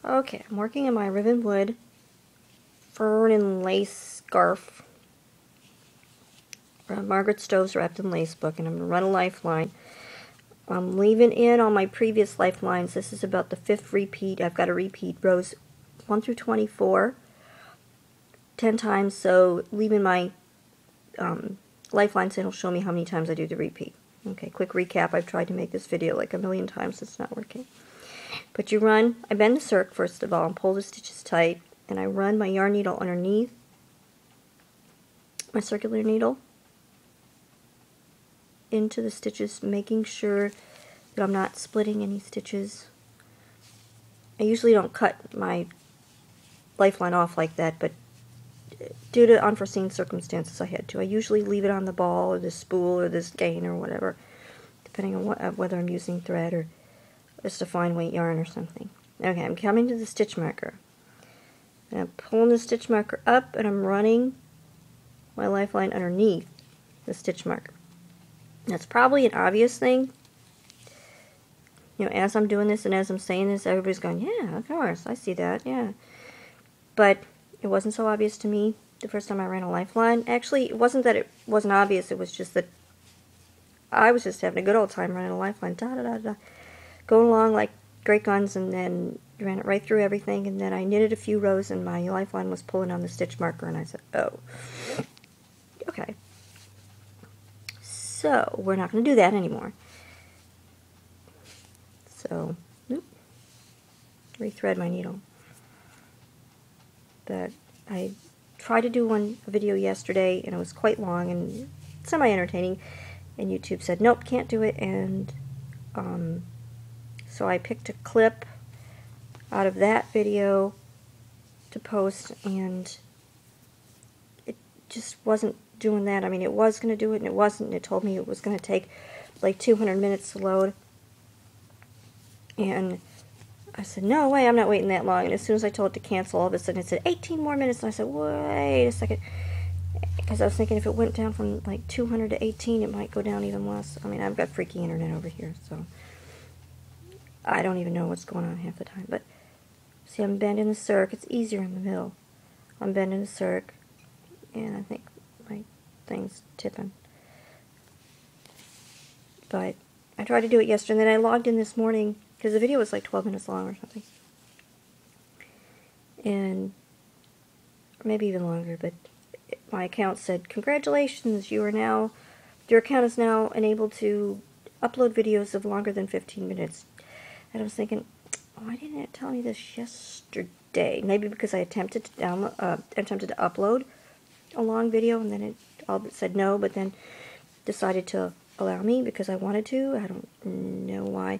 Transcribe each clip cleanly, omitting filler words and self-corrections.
Okay, I'm working on my ribbon wood fern and lace scarf. Margaret Stowe's Wrapped in Lace book, and I'm going to run a lifeline. I'm leaving in on my previous lifelines. This is about the 5th repeat. I've got to repeat rows 1 through 24 10 times, so leaving my lifelines in will show me how many times I do the repeat. Okay, quick recap. I've tried to make this video like a million times. It's not working. But you run, I bend the circ first of all and pull the stitches tight, and I run my yarn needle underneath my circular needle into the stitches, making sure that I'm not splitting any stitches. I usually don't cut my lifeline off like that, but due to unforeseen circumstances I had to. I usually leave it on the ball or the spool or the skein or whatever, depending on whether I'm using thread or just a fine weight yarn or something. Okay, I'm coming to the stitch marker. And I'm pulling the stitch marker up and I'm running my lifeline underneath the stitch marker. That's probably an obvious thing. You know, as I'm doing this and as I'm saying this, everybody's going, yeah, of course, I see that, yeah. But it wasn't so obvious to me the first time I ran a lifeline. Actually, it wasn't that it wasn't obvious, it was just that I was just having a good old time running a lifeline, da-da-da-da, going along like great guns, and then ran it right through everything, and then I knitted a few rows and my lifeline was pulling on the stitch marker, and I said, oh, okay. So, we're not going to do that anymore. So, rethread my needle. But I tried to do a video yesterday, and it was quite long and semi-entertaining, and YouTube said, nope, can't do it, and so I picked a clip out of that video to post, and it just wasn't doing that. I mean, it was going to do it, and it wasn't, and it told me it was going to take like 200 minutes to load, and I said, no way, I'm not waiting that long. And as soon as I told it to cancel, all of a sudden it said 18 more minutes, and I said, wait a second, because I was thinking if it went down from like 200 to 18, it might go down even less. I mean, I've got freaky internet over here, so I don't even know what's going on half the time. But see, I'm bending the circ. It's easier in the middle. I'm bending the circ, and I think my thing's tipping. But I tried to do it yesterday, and then I logged in this morning, because the video was like 12 minutes long or something. And maybe even longer, but my account said, congratulations, your account is now enabled to upload videos of longer than 15 minutes. And I was thinking, why didn't it tell me this yesterday? Maybe because I attempted to upload a long video, and then it all said no, but then decided to allow me because I wanted to. I don't know why.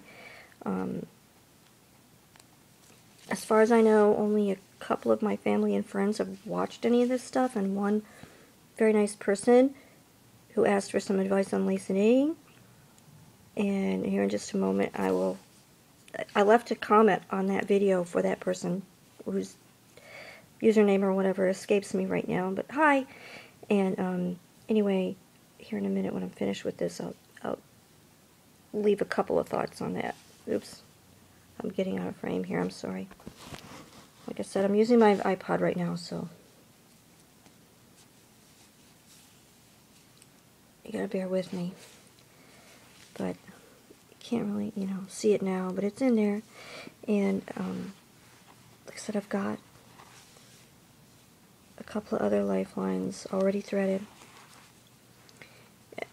As far as I know, only a couple of my family and friends have watched any of this stuff, and one very nice person who asked for some advice on lace knitting. And here in just a moment I left a comment on that video for that person whose username or whatever escapes me right now, but hi. And anyway, here in a minute when I'm finished with this, I'll leave a couple of thoughts on that. Oops, I'm getting out of frame here, I'm sorry. Like I said, I'm using my iPod right now, so you gotta bear with me. But you can't really, see it now, but it's in there. And like I said, I've got a couple of other lifelines already threaded.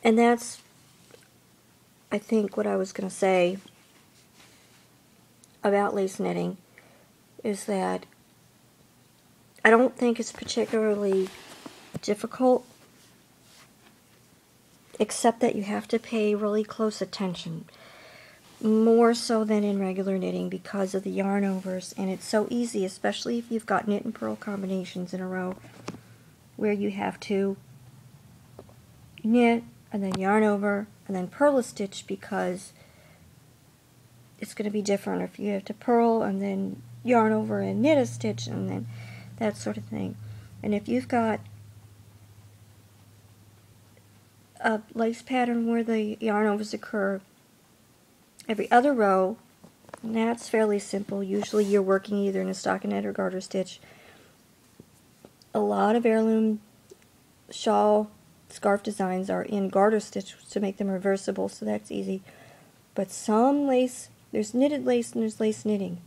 And that's, I think, what I was going to say about lace knitting, is that I don't think it's particularly difficult, except that you have to pay really close attention, more so than in regular knitting because of the yarn overs. And it's so easy, especially if you've got knit and purl combinations in a row, where you have to knit and then yarn over and then purl a stitch, because it's going to be different if you have to purl and then yarn over and knit a stitch and then that sort of thing. And if you've got a lace pattern where the yarn overs occur every other row, And that's fairly simple. Usually you're working either in a stockinette or garter stitch. A lot of heirloom shawl scarf designs are in garter stitch to make them reversible, so that's easy. But some lace, there's knitted lace and there's lace knitting.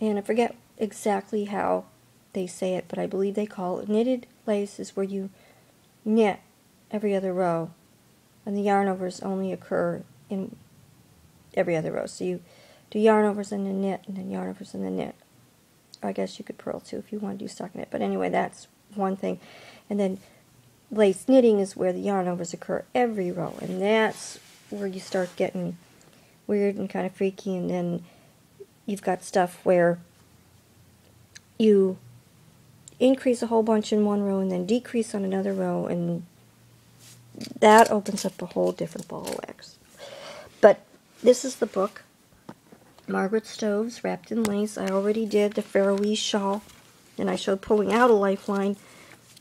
And I forget exactly how they say it, but I believe they call it knitted lace is where you knit every other row, and the yarn overs only occur in every other row. So you do yarn overs and then knit, and then yarn overs and then knit. I guess you could purl too if you want to do stockinette, but anyway, that's one thing. And then lace knitting is where the yarn overs occur every row, and that's where you start getting weird and kind of freaky. And then you've got stuff where you increase a whole bunch in one row and then decrease on another row, and that opens up a whole different ball of wax. But this is the book, Margaret Stoves Wrapped in Lace. I already did the Faroese shawl, and I showed pulling out a lifeline,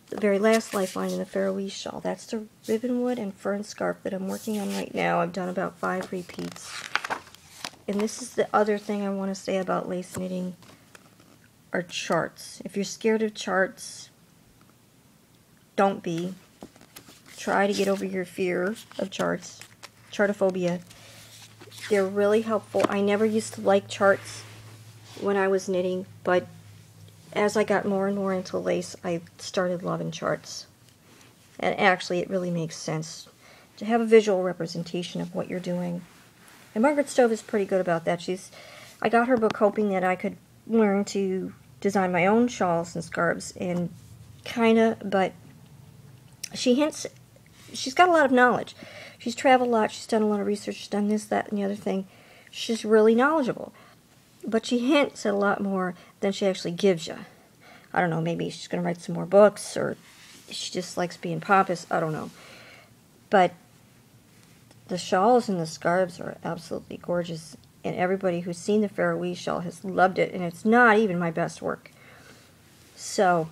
the very last lifeline in the Faroese shawl. That's the ribbonwood and fern scarf that I'm working on right now. I've done about 5 repeats. And this is the other thing I want to say about lace knitting, are charts. If you're scared of charts, don't be. Try to get over your fear of charts, chartophobia. They're really helpful. I never used to like charts when I was knitting, but as I got more and more into lace, I started loving charts. And actually, it really makes sense to have a visual representation of what you're doing. And Margaret Stove is pretty good about that. I got her book hoping that I could learn to design my own shawls and scarves, and but she hints, she's got a lot of knowledge. She's traveled a lot, she's done a lot of research, she's done this, that, and the other thing. She's really knowledgeable. But she hints at a lot more than she actually gives you. I don't know, maybe she's going to write some more books, or she just likes being pompous, I don't know. But the shawls and the scarves are absolutely gorgeous, and everybody who's seen the Faroese shawl has loved it, and it's not even my best work. So,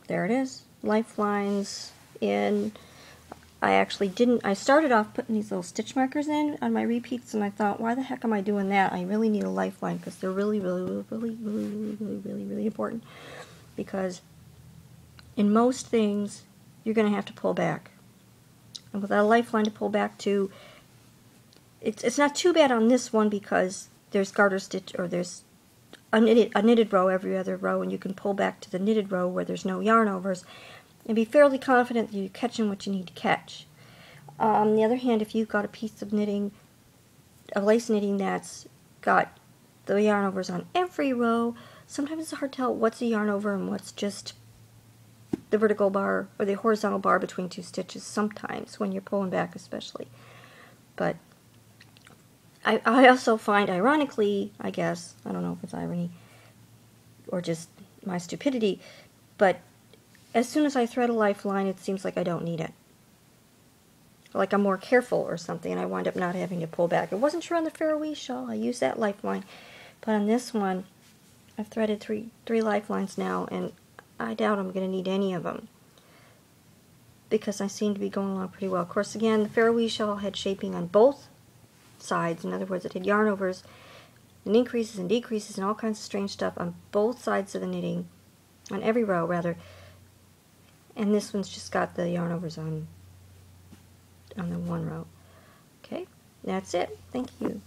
there it is. Lifelines in. I started off putting these little stitch markers in on my repeats, and I thought, why the heck am I doing that? I really need a lifeline, because they're really important. Because in most things, you're going to have to pull back. And without a lifeline to pull back to, it's not too bad on this one, because there's garter stitch, or there's a knitted row every other row, and you can pull back to the knitted row where there's no yarn overs, and be fairly confident that you're catching what you need to catch. On the other hand, if you've got a piece of knitting, of lace knitting that's got the yarn overs on every row, sometimes it's hard to tell what's a yarn over and what's just the vertical bar or the horizontal bar between 2 stitches, sometimes when you're pulling back especially. But I also find, ironically, I guess, I don't know if it's irony or just my stupidity, but as soon as I thread a lifeline, it seems like I don't need it. Like I'm more careful or something, and I wind up not having to pull back. It wasn't true on the Faroese shawl. I used that lifeline. But on this one, I've threaded three lifelines now, and I doubt I'm going to need any of them, because I seem to be going along pretty well. Of course, again, the Faroese shawl had shaping on both sides. In other words, it had yarn overs and increases and decreases and all kinds of strange stuff on both sides of the knitting, on every row, rather. And this one's just got the yarn overs on the one row. Okay, that's it. Thank you.